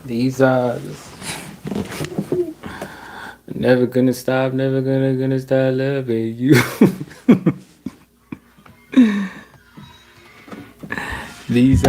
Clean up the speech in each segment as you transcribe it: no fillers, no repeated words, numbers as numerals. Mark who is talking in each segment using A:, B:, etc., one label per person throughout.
A: These never gonna stop, never gonna stop loving you. These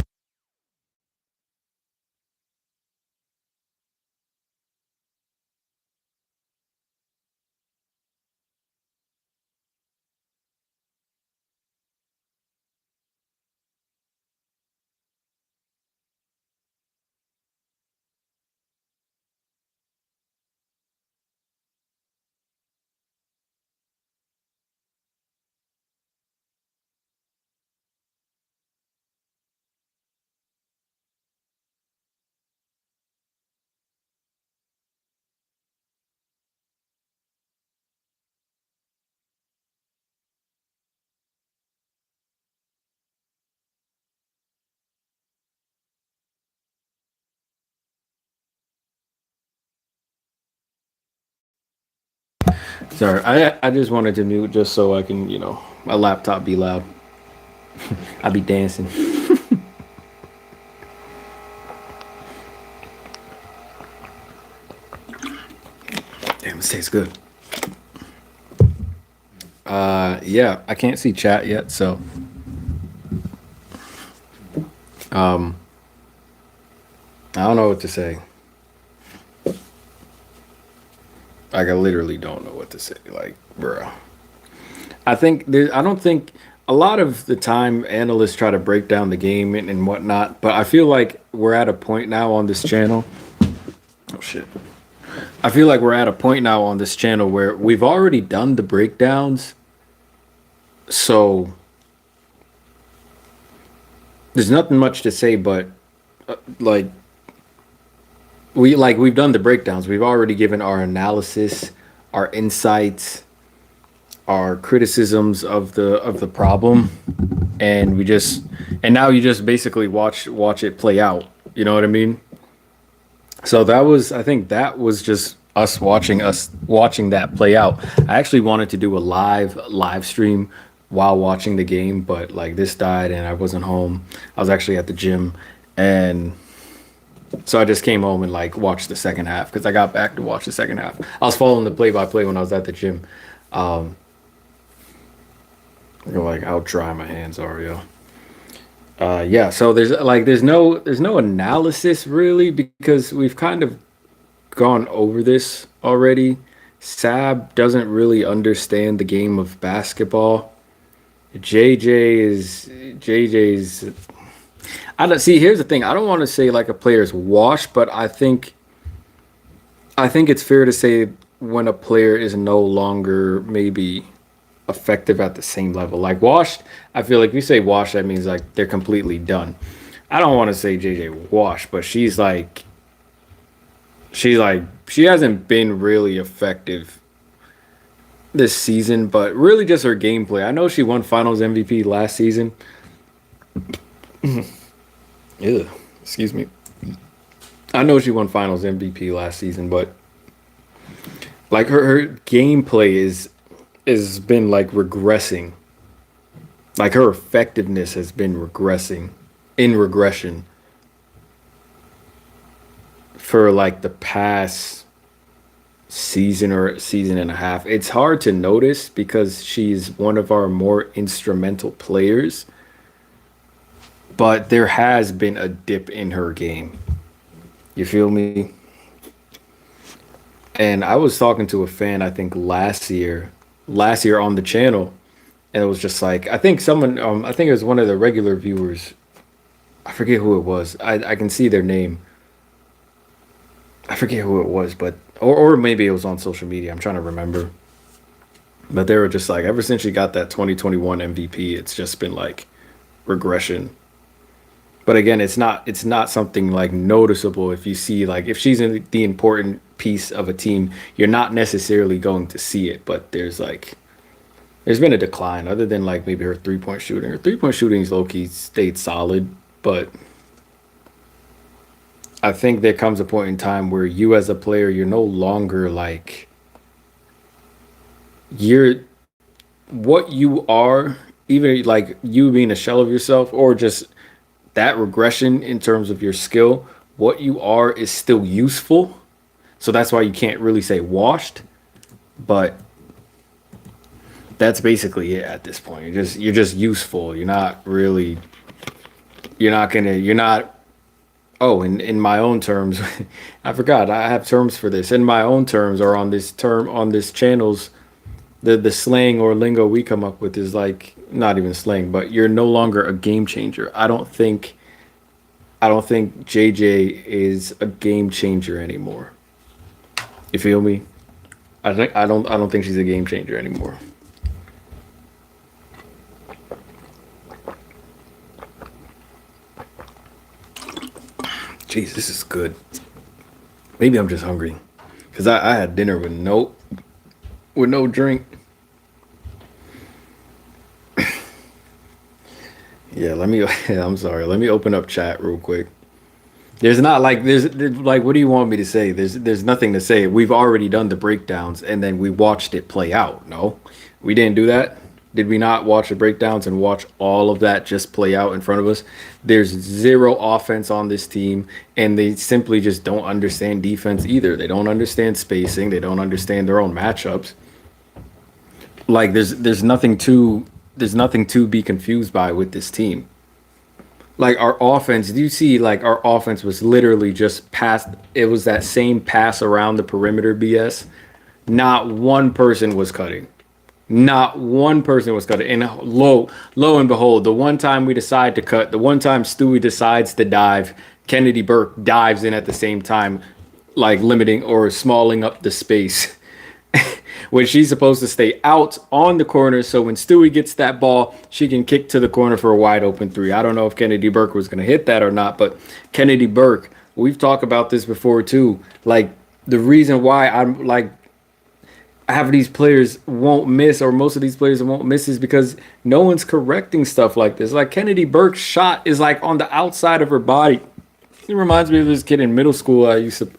A: sorry, I just wanted to mute just so I can, my laptop be loud. I be dancing. Damn, this tastes good. Yeah, I can't see chat yet, so um, I don't know what to say. Like, I literally don't know what to say. Like, bro, I don't think a lot of the time analysts try to break down the game and whatnot, but I feel like we're at a point now on this channel. Oh shit. I feel like we're at a point now on this channel where we've already done the breakdowns. So there's nothing much to say, but like we've done the breakdowns. We've already given our analysis, our insights, our criticisms of the problem, and now you just basically watch it play out. You know what I mean? So I think that was just us watching that play out. I actually wanted to do a live stream while watching the game, but like this died and I wasn't home. I was actually at the gym, and so I just came home and like watched the second half because I got back to watch the second half. I was following the play by play when I was at the gym. Um, like how dry my hands are, yo. Yeah, so there's no analysis really because we've kind of gone over this already. Sab doesn't really understand the game of basketball. JJ's. I don't see. Here's the thing. I don't want to say like a player's washed, but I think it's fair to say when a player is no longer maybe effective at the same level. Like washed, I feel like if you say washed, that means like they're completely done. I don't want to say JJ washed, but she hasn't been really effective this season, but really just her gameplay. I know she won Finals MVP last season. Ew, excuse me. I know she won Finals MVP last season, but like her gameplay is been like regressing. Like her effectiveness has been regressing in regression for like the past season or season and a half. It's hard to notice because she's one of our more instrumental players, but there has been a dip in her game. You feel me? And I was talking to a fan, I think last year on the channel, and it was just like I think it was one of the regular viewers. I forget who it was. I can see their name. I forget who it was, but or maybe it was on social media. I'm trying to remember. But they were just like, ever since she got that 2021 MVP, it's just been like regression. But again, it's not something like noticeable. If you see like if she's in the important piece of a team, you're not necessarily going to see it. But there's been a decline, other than like maybe her 3 point shooting. Her 3 point shooting's low key stayed solid, but I think there comes a point in time where you as a player, you're no longer like you're what you are, even like you being a shell of yourself, or just that regression in terms of your skill what you are is still useful. So that's why you can't really say washed, but that's basically it at this point. You're just useful. You're not really you're not. Oh, in my own terms, I forgot I have terms for this. In my own terms, or on this term on this channel's, the slang or lingo we come up with is like not even slang, but you're no longer a game changer. I don't think JJ is a game changer anymore. You feel me? I don't think she's a game changer anymore. Jeez, this is good. Maybe I'm just hungry because I had dinner with no drink. Yeah, let me. I'm sorry. Let me open up chat real quick. There's not like there's like what do you want me to say? There's nothing to say. We've already done the breakdowns and then we watched it play out. No, we didn't do that. Did we not watch the breakdowns and watch all of that just play out in front of us? There's zero offense on this team, and they simply just don't understand defense either. They don't understand spacing. They don't understand their own matchups. Like there's nothing to be confused by with this team. Like our offense, do you see like our offense was literally just pass it was that same pass around the perimeter BS. Not one person was cutting. Not one person was cutting. And lo and behold, the one time we decide to cut, the one time Stewie decides to dive, Kennedy Burke dives in at the same time, like limiting or smalling up the space. When she's supposed to stay out on the corner. So when Stewie gets that ball, she can kick to the corner for a wide open three. I don't know if Kennedy Burke was going to hit that or not, but Kennedy Burke, we've talked about this before too. Like the reason why I'm like half of these players won't miss, or most of these players won't miss, is because no one's correcting stuff like this. Like Kennedy Burke's shot is like on the outside of her body. It reminds me of this kid in middle school I used to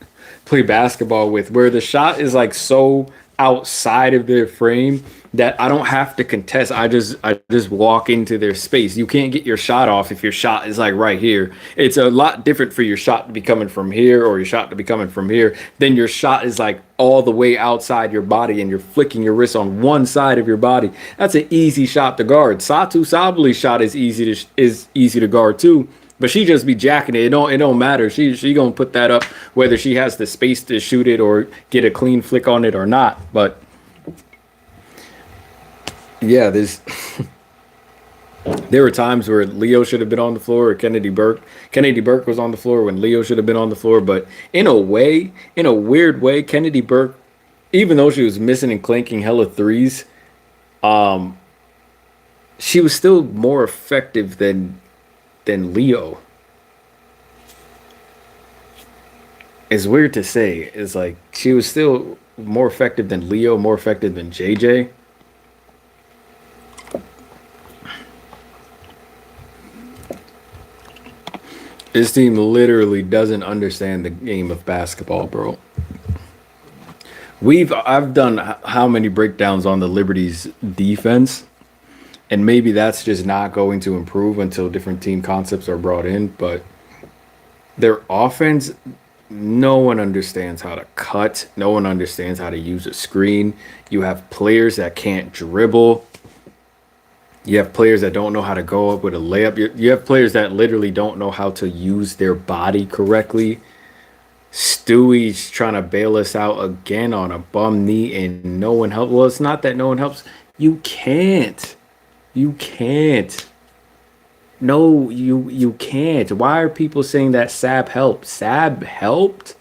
A: play basketball with, where the shot is like so outside of their frame that I don't have to contest. I just walk into their space. You can't get your shot off if your shot is like right here. It's a lot different for your shot to be coming from here or your shot to be coming from here. Then your shot is like all the way outside your body and you're flicking your wrist on one side of your body. That's an easy shot to guard. Satu Sabali's shot is easy to guard too. But she just be jacking it. It don't matter. She gonna put that up whether she has the space to shoot it or get a clean flick on it or not. But yeah, there were times where Leo should have been on the floor or Kennedy Burke. Kennedy Burke was on the floor when Leo should have been on the floor. But in a way, in a weird way, Kennedy Burke, even though she was missing and clanking hella threes, she was still more effective than Leo. It's weird to say. It's like she was still more effective than Leo, more effective than JJ. This team literally doesn't understand the game of basketball, bro. I've done how many breakdowns on the Liberty's defense, and maybe that's just not going to improve until different team concepts are brought in. But their offense, no one understands how to cut. No one understands how to use a screen. You have players that can't dribble. You have players that don't know how to go up with a layup. You have players that literally don't know how to use their body correctly. Stewie's trying to bail us out again on a bum knee, and no one helps. Well, it's not that no one helps. You can't. You can't. No, you can't. Why are people saying that Sab helped? Sab helped?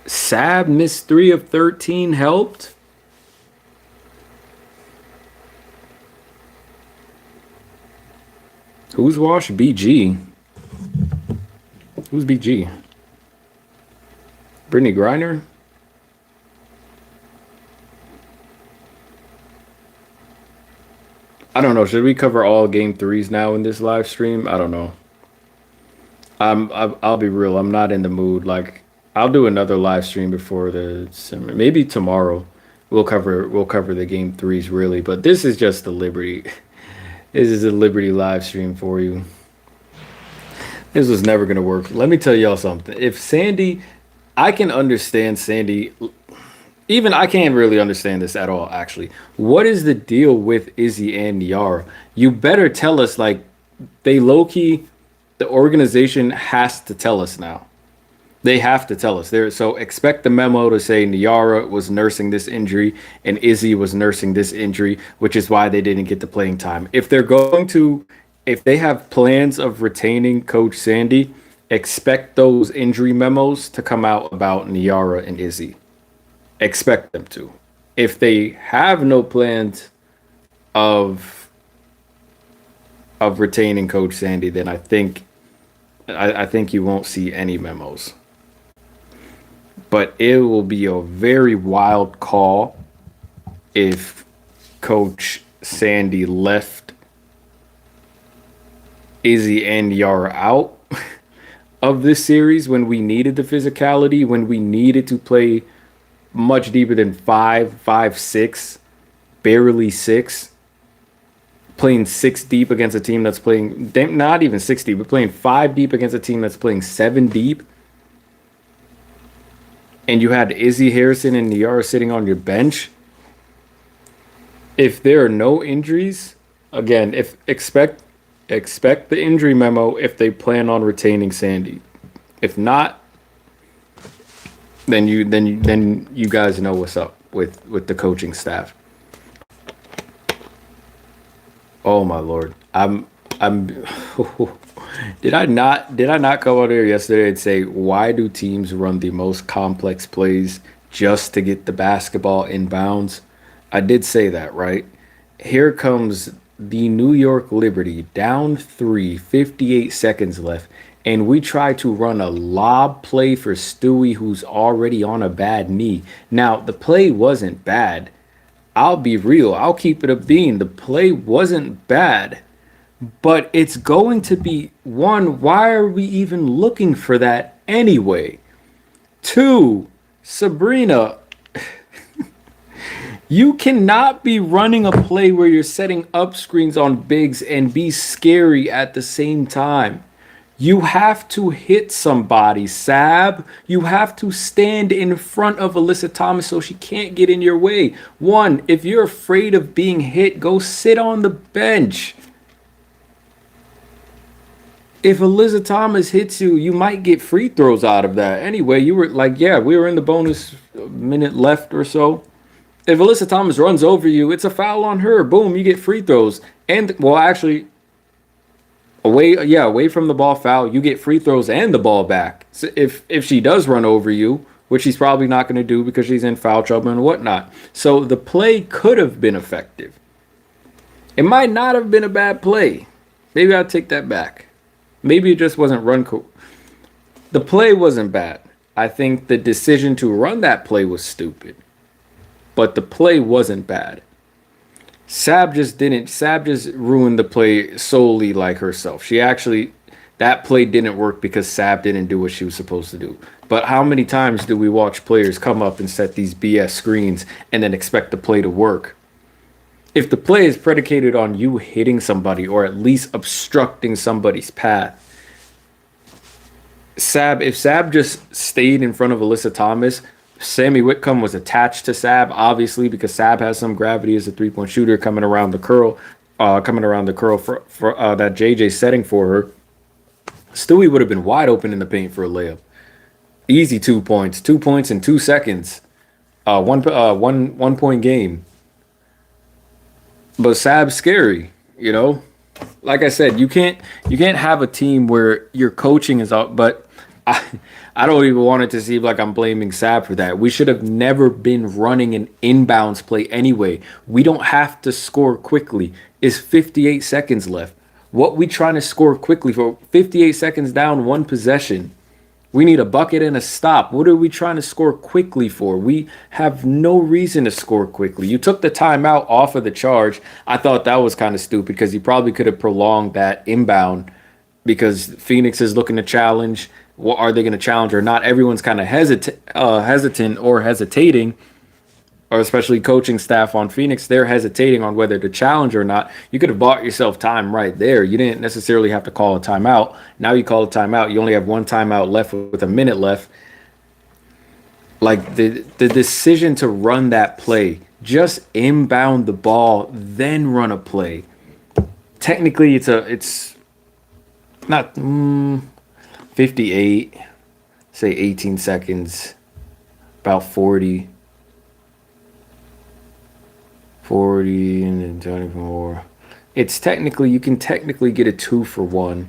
A: Sab missed 3 of 13 helped? Who's washed? BG. Who's BG? Brittany Griner? I don't know. Should we cover all game threes now in this live stream? I don't know. I'll be real. I'm not in the mood. Like, I'll do another live stream before maybe tomorrow. We'll cover the game threes really. But this is just the Liberty. This is a Liberty live stream for you. This was never gonna work. Let me tell y'all something. If Sandy, I can understand Sandy. Even I can't really understand this at all, actually. What is the deal with Izzy and Yara? You better tell us, like, they low key, the organization has to tell us now. They have to tell us. There, so expect the memo to say Niara was nursing this injury and Izzy was nursing this injury, which is why they didn't get the playing time. If they're going to, if they have plans of retaining Coach Sandy, expect those injury memos to come out about Niara and Izzy. Expect them to. If they have no plans of retaining Coach Sandy, then I think you won't see any memos. But it will be a very wild call if Coach Sandy left Izzy and Yara out of this series when we needed the physicality, when we needed to play much deeper than 5, 5, 6, barely 6. Playing 6 deep against a team that's playing, not even 6 deep, but playing 5 deep against a team that's playing 7 deep. And you had Izzy, Harrison, and Niara sitting on your bench. If there are no injuries, again, if expect the injury memo if they plan on retaining Sandy. If not, then you guys know what's up with the coaching staff. Oh my lord. I'm did I not come out here yesterday and say why do teams run the most complex plays just to get the basketball in bounds? I did say that, right? Here comes the New York Liberty down 3, 58 seconds left, and we try to run a lob play for Stewie who's already on a bad knee. Now, the play wasn't bad. I'll be real. I'll keep it a bean. The play wasn't bad. But it's going to be, one, why are we even looking for that anyway? 2, Sabrina, you cannot be running a play where you're setting up screens on bigs and be scary at the same time. You have to hit somebody, Sab. You have to stand in front of Alyssa Thomas so she can't get in your way. 1, if you're afraid of being hit, go sit on the bench. If Alyssa Thomas hits you, you might get free throws out of that. Anyway, you were like, yeah, we were in the bonus minute left or so. If Alyssa Thomas runs over you, it's a foul on her. Boom, you get free throws. And, well, actually, away from the ball foul, you get free throws and the ball back. So if she does run over you, which she's probably not going to do because she's in foul trouble and whatnot. So the play could have been effective. It might not have been a bad play. Maybe I'll take that back. Maybe it just wasn't run cool. The play wasn't bad. I think the decision to run that play was stupid. But the play wasn't bad. Sab just ruined the play solely like herself. That play didn't work because Sab didn't do what she was supposed to do. But how many times do we watch players come up and set these BS screens and then expect the play to work? If the play is predicated on you hitting somebody or at least obstructing somebody's path, if Sab just stayed in front of Alyssa Thomas, Sammy Whitcomb was attached to Sab, obviously, because Sab has some gravity as a three-point shooter coming around the curl for that JJ setting for her. Stewie would have been wide open in the paint for a layup. Easy 2 points. 2 points in 2 seconds. One point game. But Sab's scary, you know? Like I said, you can't have a team where your coaching is out, but I don't even want it to seem like I'm blaming Sab for that. We should have never been running an inbounds play anyway. We don't have to score quickly. It's 58 seconds left. What we trying to score quickly for? 58 seconds down, 1 possession. We need a bucket and a stop. What are we trying to score quickly for? We have no reason to score quickly. You took the timeout off of the charge. I thought that was kind of stupid because you probably could have prolonged that inbound because Phoenix is looking to challenge. What are they going to challenge or not? Everyone's kind of hesitant or hesitating or especially coaching staff on Phoenix, they're hesitating on whether to challenge or not. You could have bought yourself time right there. You didn't necessarily have to call a timeout. Now you call a timeout. You only have one timeout left with a minute left. Like the decision to run that play, just inbound the ball, then run a play. Technically, it's not 58, say 18 seconds, about 40. 40 and then 24. It's technically, you can technically get a 2-for-1.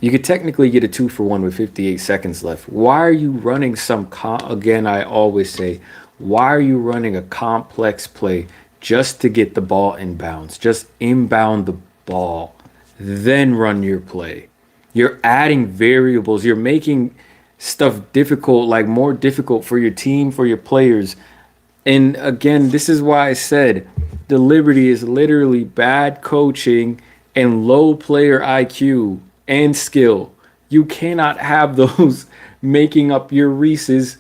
A: You could technically get a 2-for-1 with 58 seconds left. Why are you running again, I always say, why are you running a complex play just to get the ball inbounds? Just inbound the ball, then run your play. You're adding variables. You're making stuff difficult, like more difficult for your team, for your players. And again, this is why I said the Liberty is literally bad coaching and low player IQ and skill. You cannot have those making up your Reese's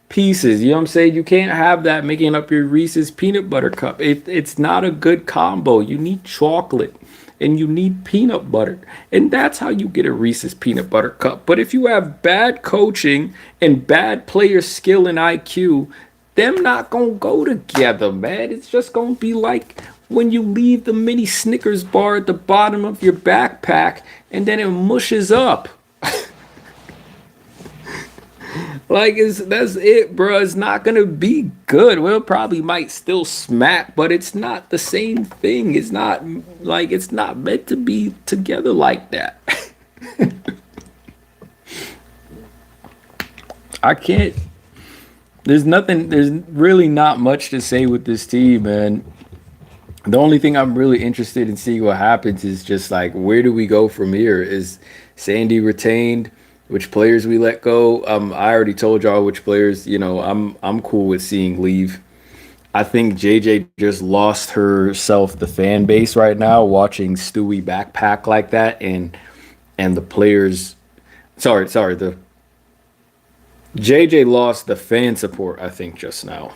A: pieces. You know what I'm saying? You can't have that making up your Reese's peanut butter cup. It's not a good combo. You need chocolate and you need peanut butter. And that's how you get a Reese's peanut butter cup. But if you have bad coaching and bad player skill and IQ, them not gonna go together, man. It's just gonna be like when you leave the mini Snickers bar at the bottom of your backpack and then it mushes up. Like that's it, bro. It's not gonna be good. Well, it probably might still smack, but it's not the same thing. It's not meant to be together like that. I can't. There's really not much to say with this team, man. The only thing I'm really interested in seeing what happens is just like, where do we go from here? Is Sandy retained? Which players we let go? I already told y'all which players, I'm cool with seeing leave. I think JJ just lost herself the fan base right now watching Stewie backpack like that, and the players, the JJ lost the fan support, I think, just now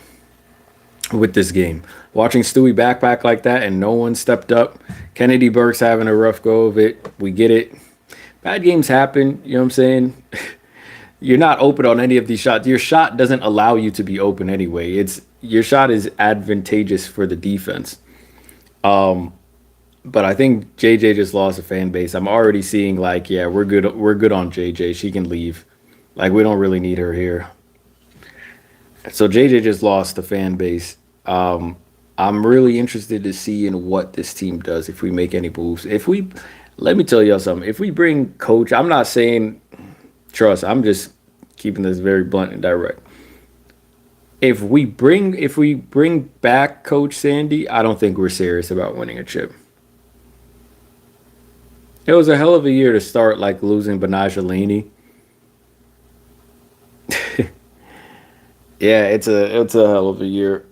A: with this game. Watching Stewie backpack like that and no one stepped up. Kennedy Burke's having a rough go of it. We get it. Bad games happen. You know what I'm saying? You're not open on any of these shots. Your shot doesn't allow you to be open anyway. Your shot is advantageous for the defense. But I think JJ just lost a fan base. I'm already seeing like, yeah, we're good. We're good on JJ. She can leave. Like, we don't really need her here. So JJ just lost the fan base. I'm really interested to see in what this team does if we make any moves. Let me tell y'all something. If we bring coach, I'm not saying trust. I'm just keeping this very blunt and direct. If we bring back Coach Sandy, I don't think we're serious about winning a chip. It was a hell of a year to start, like losing Benajelini. Yeah, it's a hell of a year.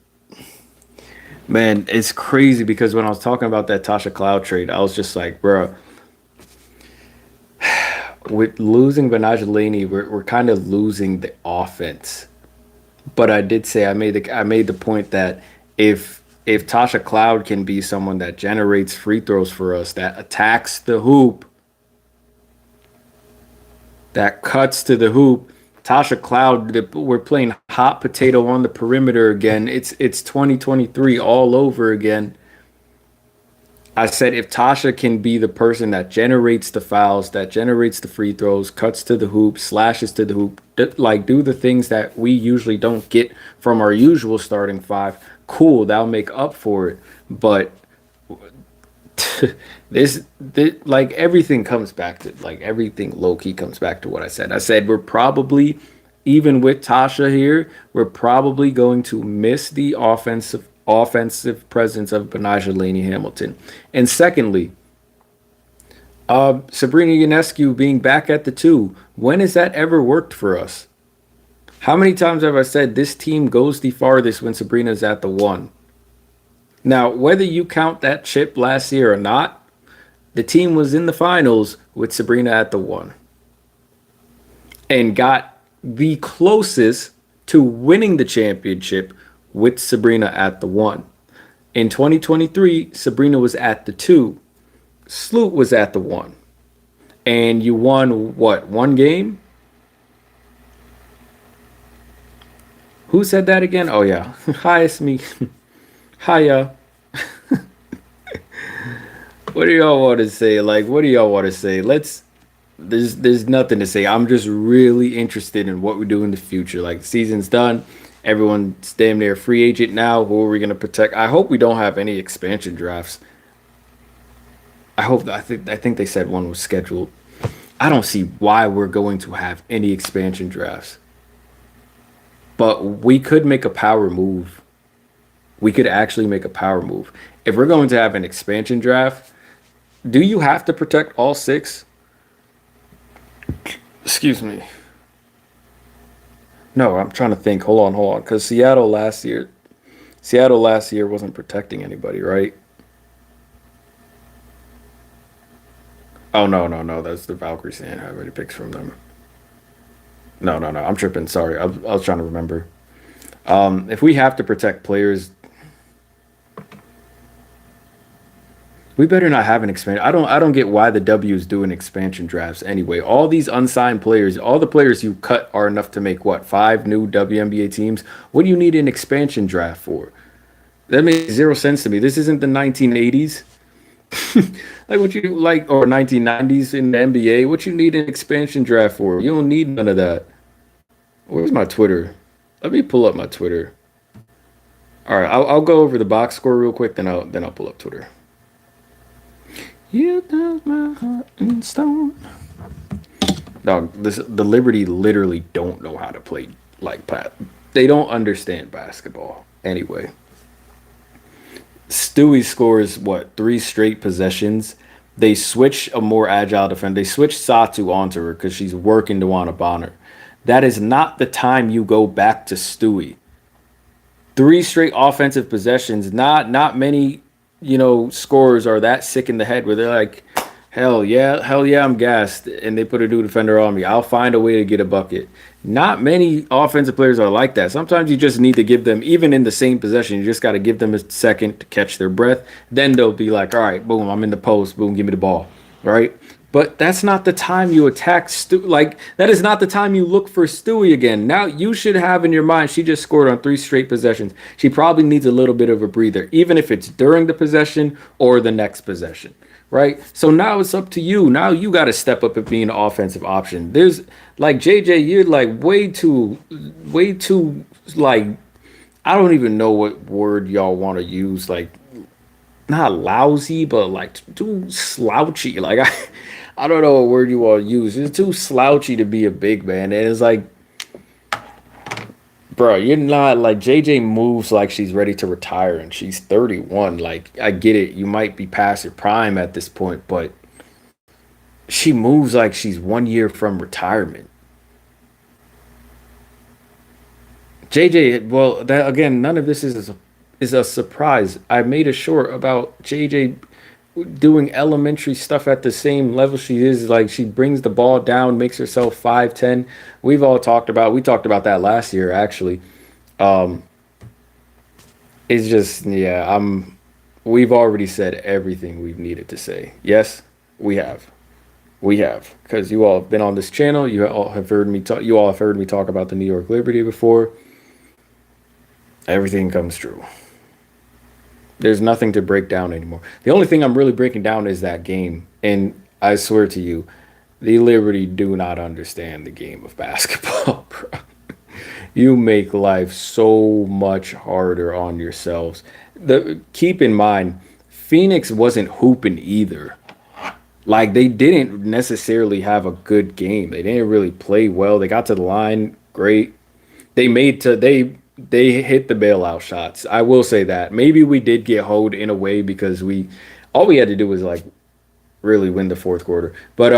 A: Man, it's crazy because when I was talking about that Tasha Cloud trade, I was just like, bro, with losing Benajelini, we're kind of losing the offense. But I did say I made the point that if Tasha Cloud can be someone that generates free throws for us, that attacks the hoop, that cuts to the hoop, Tasha Cloud, we're playing hot potato on the perimeter again. It's 2023 all over again. I said if Tasha can be the person that generates the fouls, that generates the free throws, cuts to the hoop, slashes to the hoop, like do the things that we usually don't get from our usual starting five, cool, that'll make up for it. But this like everything comes back to, like everything low-key comes back to what I said. I said we're probably, even with Tasha here, we're probably going to miss the offensive presence of Benajelini Hamilton. And secondly, Sabrina Ionescu being back at the 2. When has that ever worked for us? How many times have I said this team goes the farthest when Sabrina's at the 1? Now, whether you count that chip last year or not, the team was in the finals with Sabrina at the 1 and got the closest to winning the championship with Sabrina at the 1. In 2023, Sabrina was at the 2. Sloot was at the 1. And you won what? One game? Who said that again? Oh yeah. Hi, it's me. Hiya. What do y'all want to say? Like, what do y'all want to say? There's nothing to say. I'm just really interested in what we do in the future. Like, season's done. Everyone's damn near free agent now. Who are we gonna protect? I hope we don't have any expansion drafts. I think they said one was scheduled. I don't see why we're going to have any expansion drafts. But we could make a power move. We could actually make a power move. If we're going to have an expansion draft, do you have to protect all six? Excuse me. No, I'm trying to think. Hold on. Because Seattle last year wasn't protecting anybody, right? Oh no. That's the Valkyrie saying I already picked from them. No. I'm tripping. Sorry. I was trying to remember. If we have to protect players, we better not have an expansion. I don't get why the W is doing expansion drafts anyway. All these unsigned players, all the players you cut are enough to make what, five new WNBA teams? What do you need an expansion draft for? That makes zero sense to me. This isn't the 1980s. Like what you like or 1990s in the NBA. What you need an expansion draft for? You don't need none of that. Where's my Twitter? Let me pull up my Twitter. All right, I'll go over the box score real quick, then I'll pull up Twitter. You touch my heart in stone. Dog, the Liberty literally don't know how to play like Pat. They don't understand basketball. Anyway, Stewie scores what, three straight possessions. They switch a more agile defender. They switch Satu onto her because she's working Dewana Bonner. That is not the time you go back to Stewie. Three straight offensive possessions. Not many, scorers are that sick in the head where they're like, hell yeah, I'm gassed, and they put a new defender on me. I'll find a way to get a bucket. Not many offensive players are like that. Sometimes you just need to give them, even in the same possession, you just got to give them a second to catch their breath. Then they'll be like, all right, boom, I'm in the post, boom, give me the ball, right? But that's not the time you attack Stu. Like, that is not the time you look for Stewie again. Now, you should have in your mind, she just scored on three straight possessions. She probably needs a little bit of a breather, even if it's during the possession or the next possession, right? So now it's up to you. Now you got to step up and be an offensive option. There's, like, JJ, you're, like, way too, like, I don't even know what word y'all want to use. Like, not lousy, but, like, too slouchy. Like, I don't know what word you want to use. It's too slouchy to be a big man. And it's like, bro, you're not like JJ moves like she's ready to retire and she's 31. Like, I get it. You might be past your prime at this point, but she moves like she's 1 year from retirement. JJ, well, that again, none of this is a surprise. I made a short about JJ doing elementary stuff at the same level she is. Like, she brings the ball down, makes herself 5'10". We talked about that last year actually. um it's just, yeah, we've already said everything we've needed to say. Yes, we have because you all have been on this channel. You all have heard me talk about the New York Liberty before. Everything comes true. There's nothing to break down anymore. The only thing I'm really breaking down is that game. And I swear to you, the Liberty do not understand the game of basketball, bro. You make life so much harder on yourselves. Keep in mind, Phoenix wasn't hooping either. Like, they didn't necessarily have a good game. They didn't really play well. They got to the line, great. They hit the bailout shots. I will say that. Maybe we did get hoed in a way because all we had to do was like really win the fourth quarter. But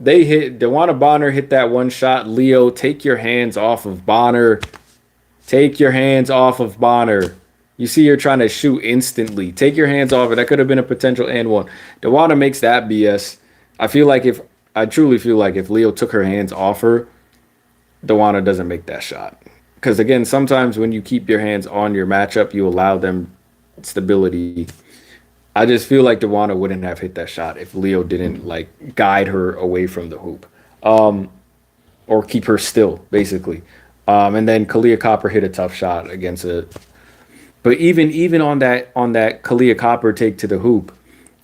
A: they hit Dewana Bonner hit that one shot. Leo, take your hands off of Bonner. Take your hands off of Bonner. You see you're trying to shoot instantly. Take your hands off it. That could have been a potential and one. Dewana makes that BS. I truly feel like if Leo took her hands off her, Dewana doesn't make that shot. because again, sometimes when you keep your hands on your matchup, you allow them stability. I just feel like Dewana wouldn't have hit that shot if Leo didn't like guide her away from the hoop, or keep her still, basically. And then Kalia Copper hit a tough shot against a. But even on that Kalia Copper take to the hoop,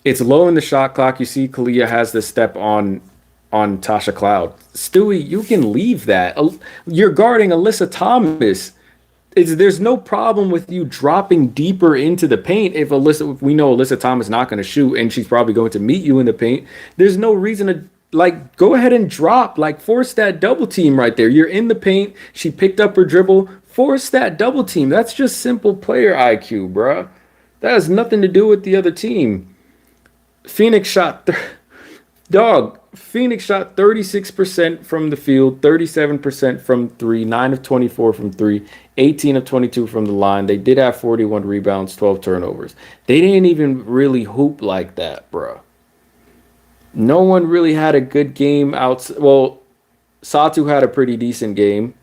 A: it's low in the shot clock. You see, Kalia has the step on Tasha Cloud. Stewie, you can leave that. You're guarding Alyssa Thomas. There's no problem with you dropping deeper into the paint if we know Alyssa Thomas not going to shoot and she's probably going to meet you in the paint. There's no reason to like go ahead and drop, like force that double team right there. You're in the paint. She picked up her dribble. Force that double team. That's just simple player IQ, bruh. That has nothing to do with the other team. Phoenix shot, Phoenix shot 36% from the field, 37% from three, 9 of 24 from three, 18 of 22 from the line. They did have 41 rebounds, 12 turnovers. They didn't even really hoop like that, bro. No one really had a good game out. Well, Satu had a pretty decent game.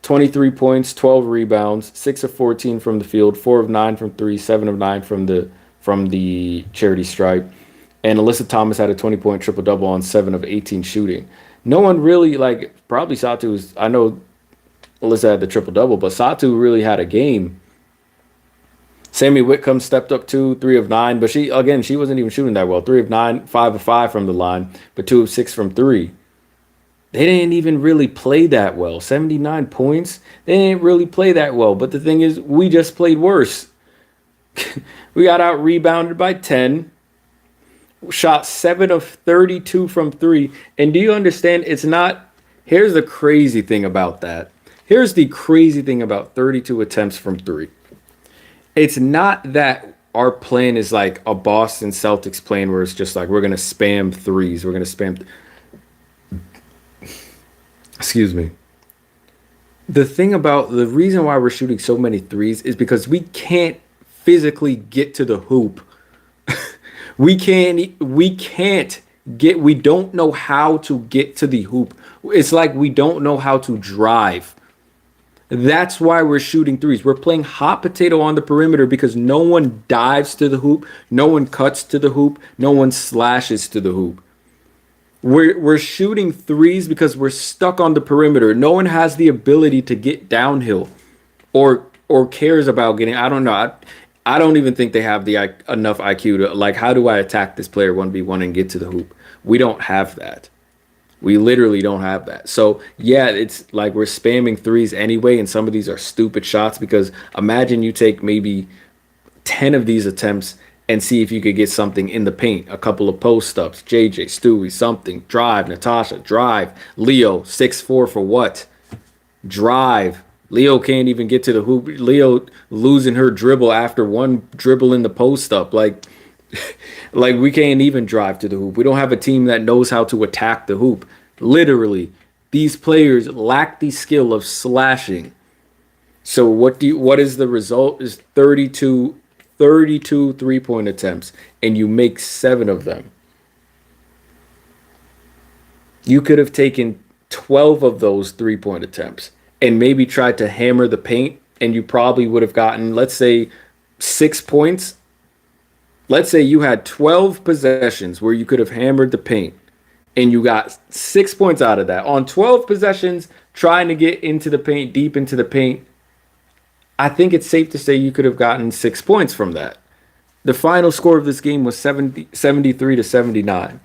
A: 23 points, 12 rebounds, 6 of 14 from the field, 4 of 9 from three, 7 of 9 from the charity stripe. And Alyssa Thomas had a 20-point triple-double on 7 of 18 shooting. No one really, like, probably Satu's, I know Alyssa had the triple-double, but Satu really had a game. Sammy Whitcomb stepped up 3 of 9, but she wasn't even shooting that well. 3 of 9, 5 of 5 from the line, but 2 of 6 from 3. They didn't even really play that well. 79 points, they didn't really play that well. But the thing is, we just played worse. We got out-rebounded by 10. Shot 7 of 32 from 3. And do you understand? It's not. Here's the crazy thing about that. Here's the crazy thing about 32 attempts from 3. It's not that our plan is like a Boston Celtics plan where it's just like we're going to spam threes. We're going to spam. Excuse me. The reason why we're shooting so many threes is because we can't physically get to the hoop. We don't know how to get to the hoop. It's like we don't know how to drive. That's why we're shooting threes. We're playing hot potato on the perimeter because no one dives to the hoop, no one cuts to the hoop, no one slashes to the hoop. We're shooting threes because we're stuck on the perimeter. No one has the ability to get downhill or cares about getting. I don't know. I don't even think they have enough IQ to like, how do I attack this player 1v1 and get to the hoop? We don't have that. We literally don't have that. So yeah, it's like we're spamming threes anyway, and some of these are stupid shots because imagine you take maybe 10 of these attempts and see if you could get something in the paint. A couple of post-ups, JJ, Stewie, something, drive, Natasha, drive, Leo, 6'4" for what? Drive. Leo can't even get to the hoop. Leo losing her dribble after one dribble in the post-up. Like we can't even drive to the hoop. We don't have a team that knows how to attack the hoop. Literally, these players lack the skill of slashing. So what is the result? Is 32 3-point attempts, and you make 7 of them. You could have taken 12 of those 3-point attempts and maybe tried to hammer the paint, and you probably would have gotten, let's say, 6 points. Let's say you had 12 possessions where you could have hammered the paint, and you got 6 points out of that. On 12 possessions, trying to get into the paint, deep into the paint, I think it's safe to say you could have gotten 6 points from that. The final score of this game was 73-79.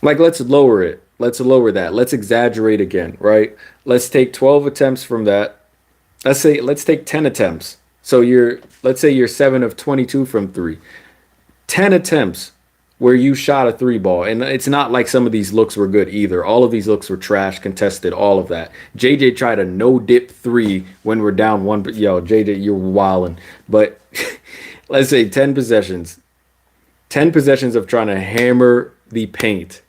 A: Like, let's lower it. Let's lower that. Let's exaggerate again, right? Let's take 12 attempts from that. Let's take 10 attempts. So let's say you're 7 of 22 from 3. 10 attempts where you shot a 3 ball. And it's not like some of these looks were good either. All of these looks were trash, contested, all of that. JJ tried a no-dip 3 when we're down 1. But yo, JJ, you're wilding. But let's say 10 possessions. 10 possessions of trying to hammer the paint.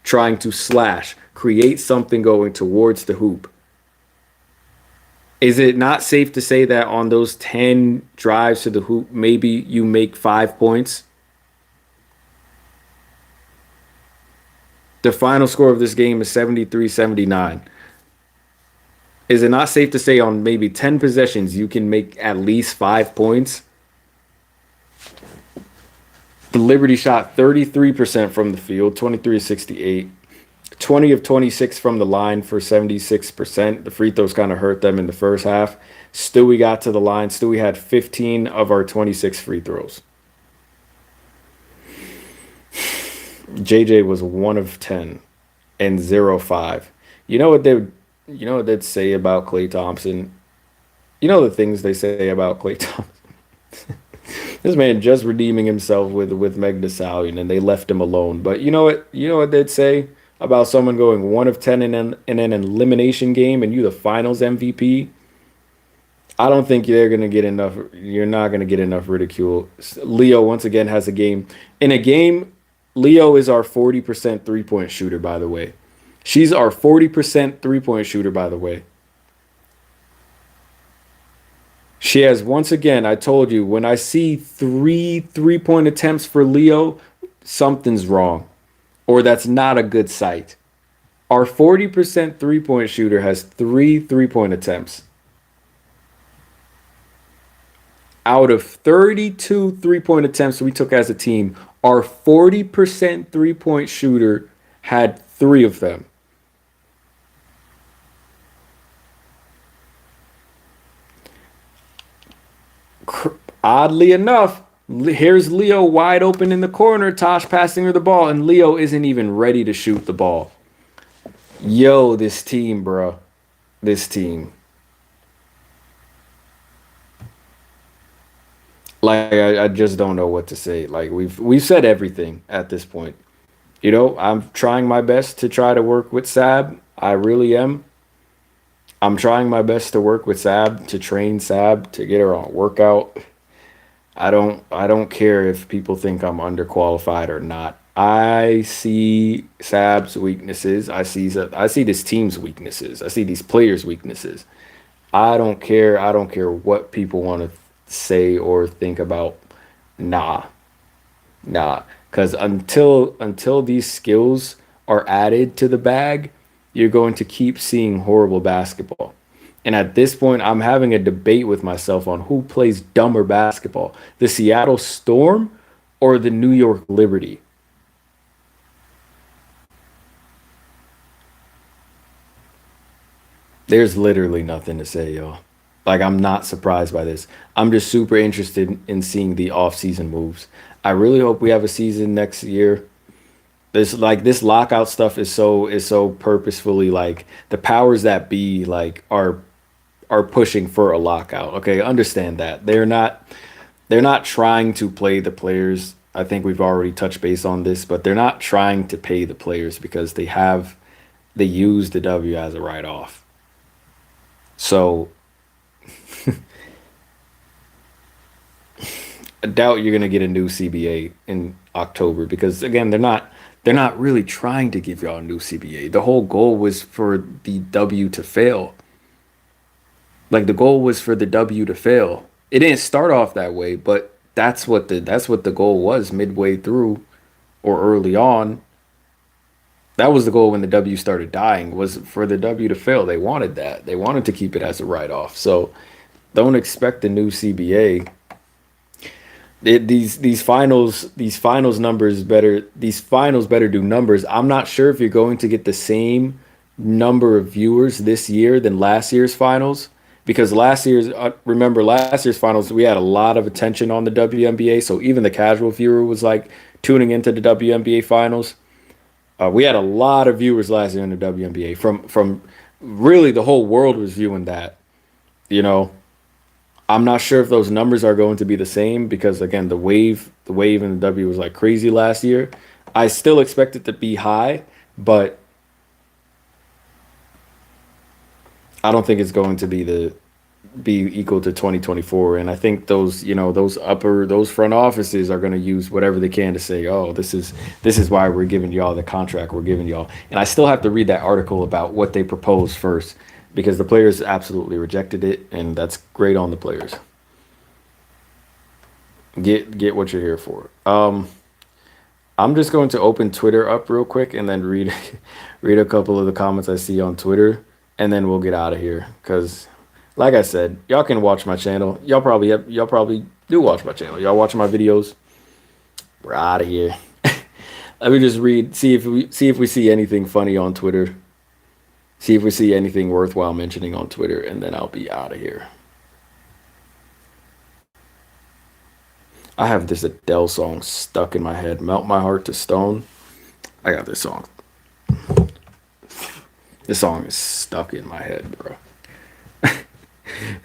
A: Trying to slash. Create something going towards the hoop. Is it not safe to say that on those 10 drives to the hoop, maybe you make 5 points? The final score of this game is 73-79. Is it not safe to say on maybe 10 possessions you can make at least 5 points? The Liberty shot 33% from the field, 23 of 68. 20 of 26 from the line for 76%. The free throws kind of hurt them in the first half. Stewie got to the line. Stewie had 15 of our 26 free throws. JJ was 1 of 10 and 0 of 5. You know what they would, you know what they'd say about Klay Thompson? You know the things they say about Klay Thompson. This man just redeeming himself with Meg Thee Stallion, and they left him alone. But you know what? You know what they'd say about someone going 1 of 10 in an elimination game, and you the Finals MVP. I don't think they're gonna get enough. You're not gonna get enough ridicule. Leo once again has a game. In a game, Leo is our 40% 3-point shooter. By the way, she's our 40% 3-point shooter. By the way. She has once again, I told you, when I see 3 3-point attempts for Leo, something's wrong. Or that's not a good sight. Our 40% 3-point shooter has 3 3-point attempts. Out of 32 3-point attempts we took as a team, our 40% 3-point shooter had 3 of them. Oddly enough, here's Leo wide open in the corner. Tosh passing her the ball, and Leo isn't even ready to shoot the ball. Yo, this team, bro. This team. Like I just don't know what to say. Like we've said everything at this point. You know, I'm trying my best to try to work with Sab. I really am. I'm trying my best to work with Sab, to train Sab, to get her on workout. I don't care if people think I'm underqualified or not. I see Sab's weaknesses. I see this team's weaknesses. I see these players' weaknesses. I don't care. I don't care what people want to say or think about. Nah, nah. Because until these skills are added to the bag, you're going to keep seeing horrible basketball. And at this point, I'm having a debate with myself on who plays dumber basketball, the Seattle Storm or the New York Liberty. There's literally nothing to say, y'all. Like, I'm not surprised by this. I'm just super interested in seeing the off-season moves. I really hope we have a season next year. This lockout stuff is so purposefully, like, the powers that be like are pushing for a lockout. Okay, understand that. They're not trying to play the players. I think we've already touched base on this, but they're not trying to pay the players because they use the W as a write off. So I doubt you're gonna get a new CBA in October because again, they're not really trying to give y'all a new CBA. The whole goal was for the W to fail. Like the goal was for the W to fail. It didn't start off that way, but that's what the goal was midway through or early on. That was the goal when the W started dying was for the W to fail. They wanted that. They wanted to keep it as a write off. So don't expect the new CBA. These finals better do numbers. I'm not sure if you're going to get the same number of viewers this year than last year's finals because remember last year's finals we had a lot of attention on the WNBA, so even the casual viewer was like tuning into the WNBA finals. We had a lot of viewers last year in the WNBA from really the whole world was viewing that, you know. I'm not sure if those numbers are going to be the same because again, the wave in the W was like crazy last year. I still expect it to be high, but I don't think it's going to be equal to 2024. And I think those front offices are going to use whatever they can to say, oh, this is why we're giving y'all the contract we're giving y'all. And I still have to read that article about what they proposed first because the players absolutely rejected it, and that's great on the players. Get what you're here for. I'm just going to open Twitter up real quick and then read read a couple of the comments I see on Twitter, and then we'll get out of here. Cause, like I said, y'all can watch my channel. Y'all probably do watch my channel. Y'all watch my videos. We're out of here. Let me just read. See if we see anything funny on Twitter. See if we see anything worthwhile mentioning on Twitter, and then I'll be out of here. I have this Adele song stuck in my head. Melt My Heart to Stone. I got this song. This song is stuck in my head, bro.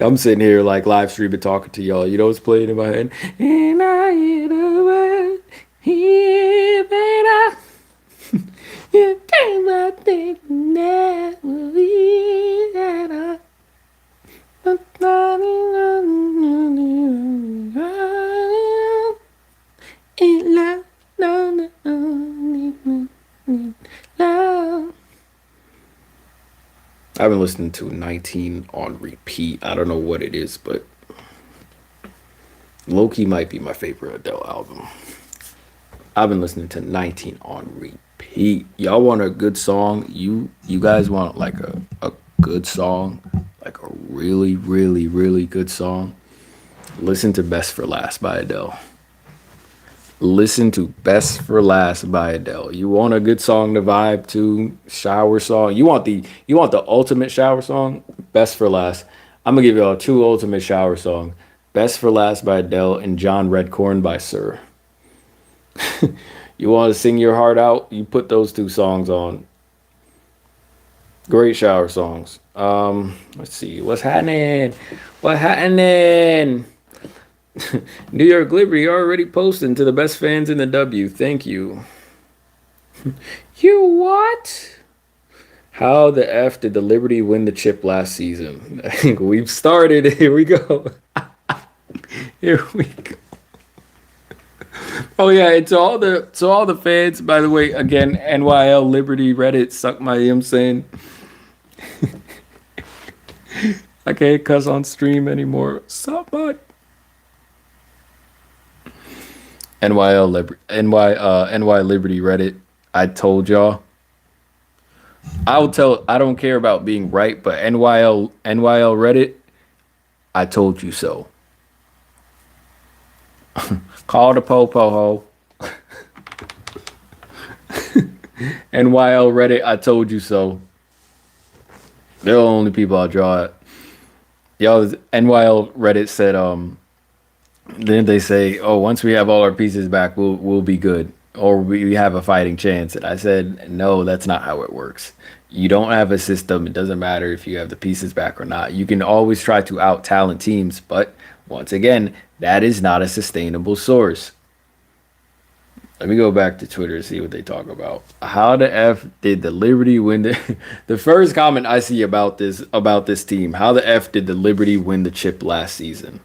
A: I'm sitting here like live streaming talking to y'all. You know what's playing in my head? And I hear the word, hear that you came out there never be that I've been listening to 19 on repeat. I don't know what it is, but Loki might be my favorite Adele album. I've been listening to 19 on repeat. Y'all want a good song? You guys want like a good song? Like a really, really, really good song? Listen to Best for Last by Adele. Listen to Best for Last by Adele. You want a good song to vibe to, shower song. You want the ultimate shower song? Best for Last. I'm gonna give y'all two ultimate shower songs. Best for Last by Adele and John Redcorn by Sir. You want to sing your heart out? You put those two songs on. Great shower songs. Let's see. What's happening? What happening? New York Liberty already posting to the best fans in the W. Thank you. You what? How the F did the Liberty win the chip last season? I think we've started. Here we go. Here we go. Oh yeah, it's all the fans, by the way, again, NYL Liberty Reddit suck my I'm saying. I can't cuss on stream anymore. Sup bud. NY Liberty Reddit. I told y'all. I don't care about being right, but NYL Reddit, I told you so. Call the po-po ho. NYL Reddit, I told you so. They're the only people I'll draw at. Y'all, NYL Reddit said, then they say, oh, once we have all our pieces back, we'll be good. Or we have a fighting chance. And I said, no, that's not how it works. You don't have a system. It doesn't matter if you have the pieces back or not. You can always try to out-talent teams, but once again, that is not a sustainable source. Let me go back to Twitter and see what they talk about. How the F did the Liberty win the first comment I see about this team? How the F did the Liberty win the chip last season?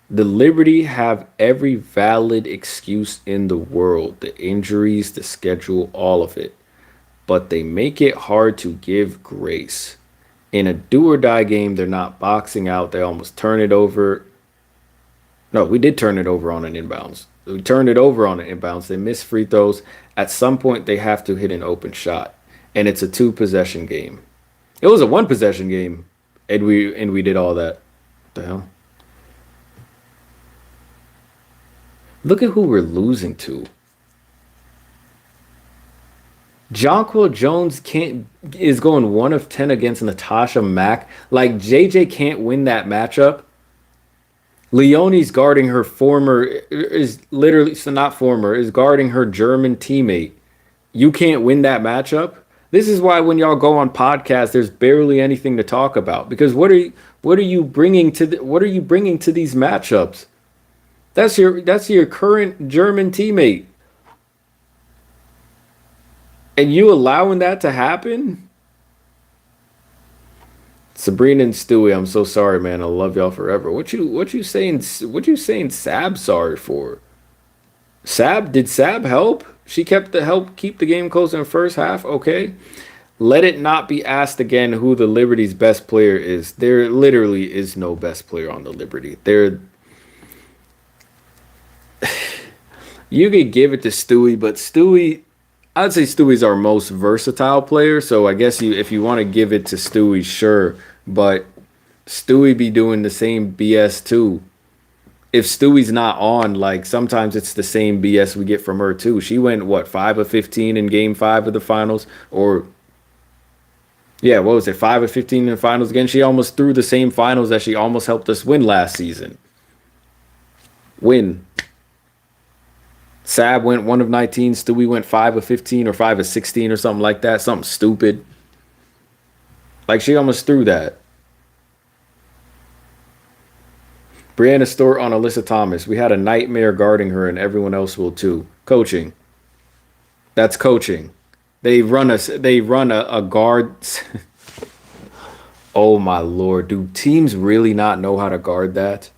A: The Liberty have every valid excuse in the world. The injuries, the schedule, all of it. But they make it hard to give grace. In a do-or-die game, they're not boxing out. They almost turn it over. No, we did turn it over on an inbounds. We turned it over on an inbounds. They miss free throws. At some point, they have to hit an open shot. And it's a 2-possession game. It was a 1-possession game. And we did all that. What the hell? Look at who we're losing to. Jonquil Jones is going 1 of 10 against Natasha Mack. Like, JJ can't win that matchup. Leonie's guarding her is guarding her German teammate. You can't win that matchup. This is why when y'all go on podcasts, there's barely anything to talk about. Because what are you bringing to these matchups? That's your current German teammate. And you allowing that to happen? Sabrina and Stewie, I'm so sorry, man. I love y'all forever. What you saying Sab sorry for? Did Sab help? She kept keep the game close in the first half, okay? Let it not be asked again who the Liberty's best player is. There literally is no best player on the Liberty. You could give it to Stewie, but Stewie, I'd say Stewie's our most versatile player, so I guess you if you want to give it to Stewie, sure. But Stewie be doing the same BS too. If Stewie's not on, like sometimes it's the same BS we get from her too. She went what 5 of 15 in Game 5 of the finals, or yeah, what was it, 5 of 15 in the finals again? She almost threw the same finals that she almost helped us win last season. Win. Sab went 1 of 19. Stewie went 5 of 15 or 5 of 16 or something like that. Something stupid. Like she almost threw that. Brianna Stewart on Alyssa Thomas. We had a nightmare guarding her, and everyone else will too. Coaching. That's coaching. They run us. They run a guard. Oh my lord! Do teams really not know how to guard that?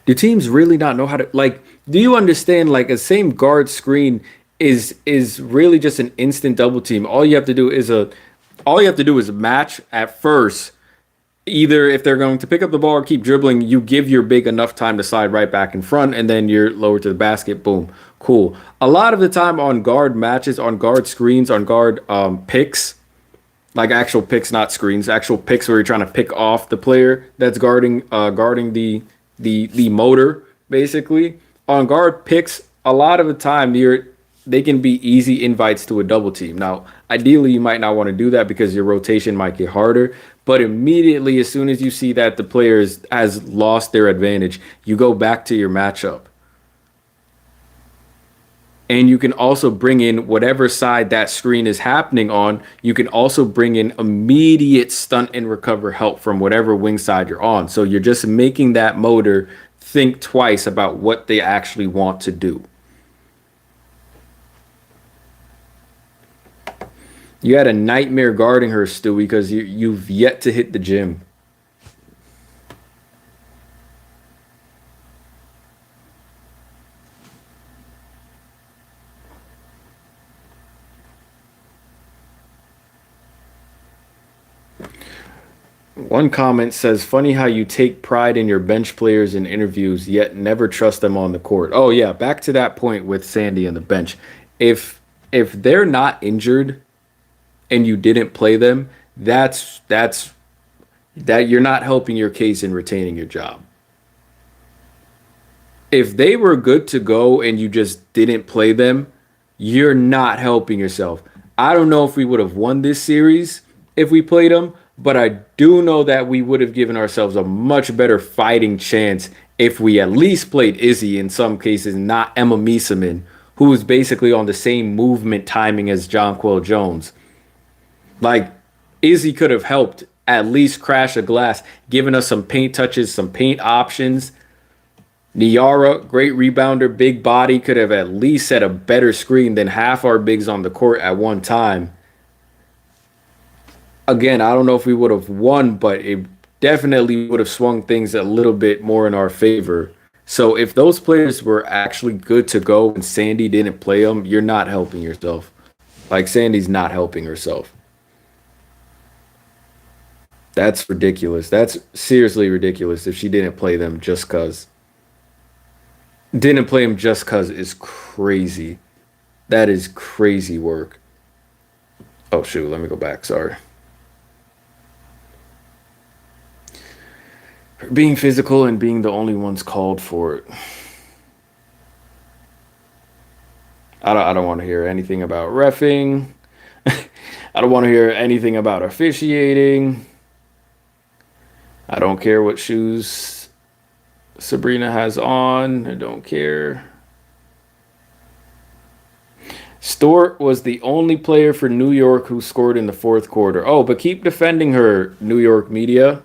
A: Do teams really not know how to like? Do you understand? Like a same guard screen is really just an instant double team. All you have to do is match at first. Either if they're going to pick up the ball or keep dribbling, you give your big enough time to slide right back in front, and then you're lower to the basket. Boom, cool. A lot of the time on guard matches, on guard screens, on guard picks, like actual picks, not screens, actual picks where you're trying to pick off the player that's guarding the motor basically. On guard picks, a lot of the time they can be easy invites to a double team. Now, ideally, you might not want to do that because your rotation might get harder. But immediately, as soon as you see that the player has lost their advantage, you go back to your matchup. And you can also bring in whatever side that screen is happening on. You can also bring in immediate stunt and recover help from whatever wing side you're on. So you're just making that motor think twice about what they actually want to do. You had a nightmare guarding her, Stewie, because you've yet to hit the gym. One comment says, "Funny how you take pride in your bench players in interviews, yet never trust them on the court." Oh yeah, back to that point with Sandy and the bench. If if they're not injured and you didn't play them, that you're not helping your case in retaining your job. If they were good to go and you just didn't play them, you're not helping yourself. I don't know if we would have won this series if we played them, but I do know that we would have given ourselves a much better fighting chance if we at least played Izzy in some cases, not Emma Mieseman, who is basically on the same movement timing as Jonquel Jones. Like Izzy could have helped at least crash a glass, given us some paint touches, some paint options. Niara, great rebounder, big body, could have at least set a better screen than half our bigs on the court at one time. Again, I don't know if we would have won, but it definitely would have swung things a little bit more in our favor. So if those players were actually good to go and Sandy didn't play them, you're not helping yourself. Like Sandy's not helping herself. That's ridiculous. That's seriously ridiculous if she didn't play them just cuz. Didn't play him just cuz is crazy. That is crazy work. Oh shoot, let me go back. Sorry. Being physical and being the only ones called for it. I don't want to hear anything about refing. I don't want to hear anything about officiating. I don't care what shoes Sabrina has on. I don't care. Stewart was the only player for New York who scored in the fourth quarter. Oh, but keep defending her, New York media.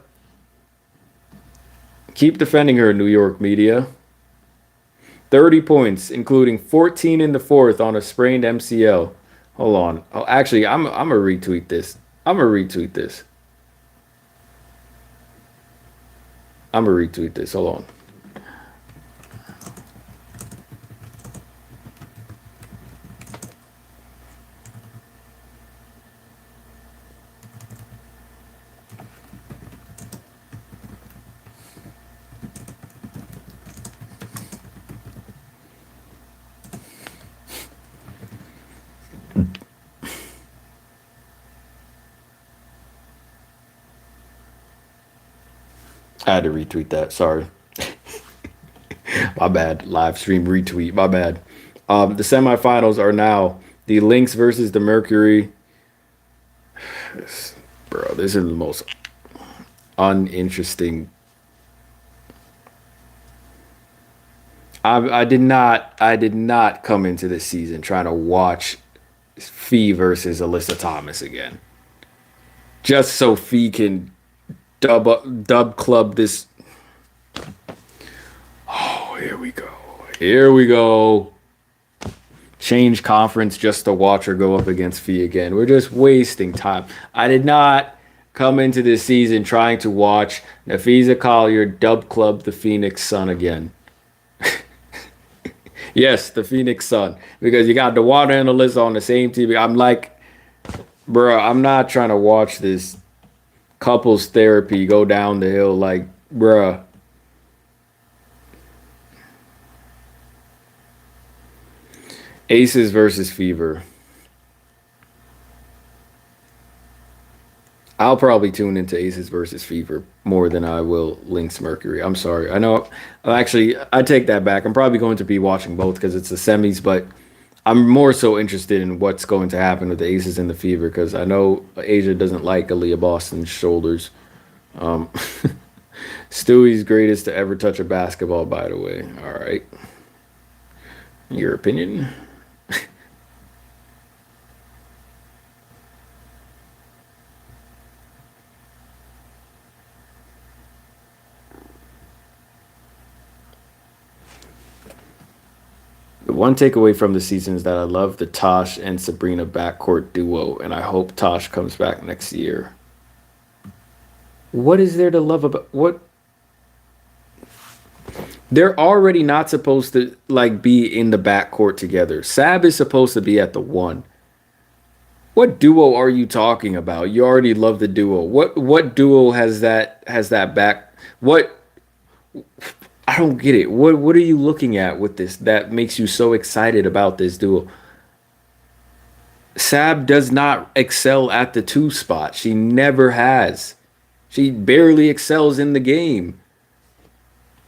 A: Keep defending her, New York media. 30 points, including 14 in the fourth on a sprained MCL. Hold on. Oh, actually, I'm gonna retweet this. I'm gonna retweet this. I'm gonna retweet this. Hold on. I had to retweet that. Sorry. My bad. Live stream retweet. My bad. The semifinals are now the Lynx versus the Mercury. Bro, this is the most uninteresting. I did not come into this season trying to watch Fee versus Alyssa Thomas again. Just so Fee can dub club this. Oh, here we go. Here we go. Change conference just to watch her go up against Fee again. We're just wasting time. I did not come into this season trying to watch Nafisa Collier dub club the Phoenix Sun again. Yes, the Phoenix Sun. Because you got DeWanda and Alyssa on the same team. I'm like, bro, I'm not trying to watch this couples therapy go down the hill. Like, bruh. Aces versus Fever. I'll probably tune into Aces versus Fever more than I will Lynx Mercury. I'm sorry. I know. Actually, I take that back. I'm probably going to be watching both because it's the semis, but I'm more so interested in what's going to happen with the Aces and the Fever because I know Asia doesn't like Aaliyah Boston's shoulders. Um, Stewie's greatest to ever touch a basketball, by the way. All right. Your opinion? The one takeaway from the season is that I love the Tosh and Sabrina backcourt duo, and I hope Tosh comes back next year. What is there to love about what? They're already not supposed to like be in the backcourt together. Sab is supposed to be at the one. What duo are you talking about? You already love the duo. What duo has that back? What I don't get it. What are you looking at with this that makes you so excited about this duo? Sab does not excel at the two spot. She never has. She barely excels in the game.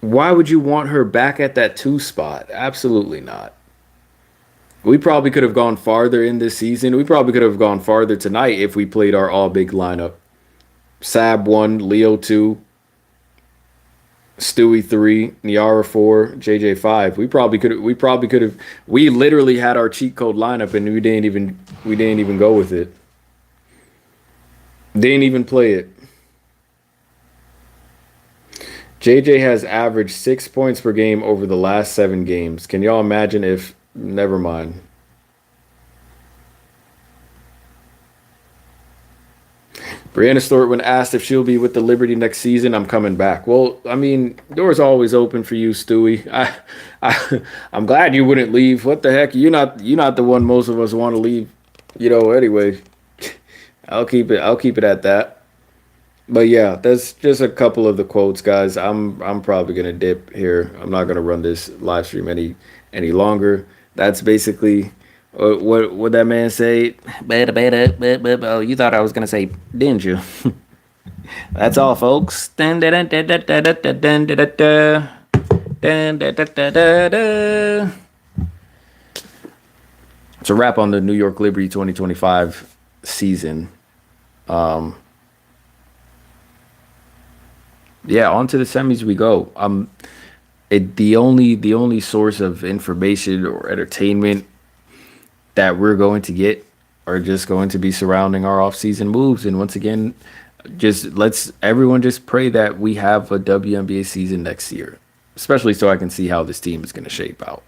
A: Why would you want her back at that two spot? Absolutely not. We probably could have gone farther in this season. We probably could have gone farther tonight if we played our all big lineup. Sab 1, Leo 2, Stewie 3, Niara 4, JJ 5. We probably could have we literally had our cheat code lineup and we didn't even go with it. Didn't even play it. JJ has averaged 6 points per game over the last 7 games. Can y'all imagine if never mind. Brianna Stewart, when asked if she'll be with the Liberty next season, I'm coming back. Well, I mean, doors always open for you, Stewie. I'm glad you wouldn't leave. What the heck? You're not the one most of us want to leave. Anyway, I'll keep it at that. But yeah, that's just a couple of the quotes, guys. I'm probably gonna dip here. I'm not gonna run this live stream any longer. That's basically what that man say. Oh, you thought I was gonna say, didn't you? That's all, folks. Dun, dun, dun, dun, dun, dun, dun, dun, dun, dun, dun, dun, dun, dun, dun, dun. It's a wrap on the New York Liberty 2025 season. Um, yeah, on to the semis we go. The only source of information or entertainment that we're going to get are just going to be surrounding our off-season moves. And once again, just let's everyone just pray that we have a WNBA season next year, especially so I can see how this team is going to shape out.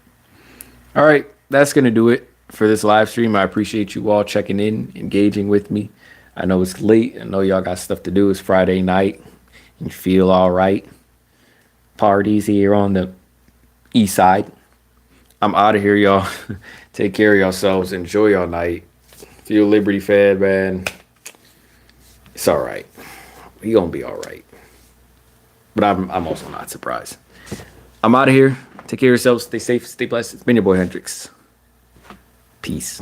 A: All right, that's going to do it for this live stream. I appreciate you all checking in, engaging with me. I know it's late. I know y'all got stuff to do. It's Friday night. You feel all right. Parties here on the east side. I'm out of here, y'all. Take care of yourselves. Enjoy your night. If you're a Liberty fan, man, it's all right. We gonna be all right. But I'm also not surprised. I'm out of here. Take care of yourselves. Stay safe. Stay blessed. It's been your boy Hendrix. Peace.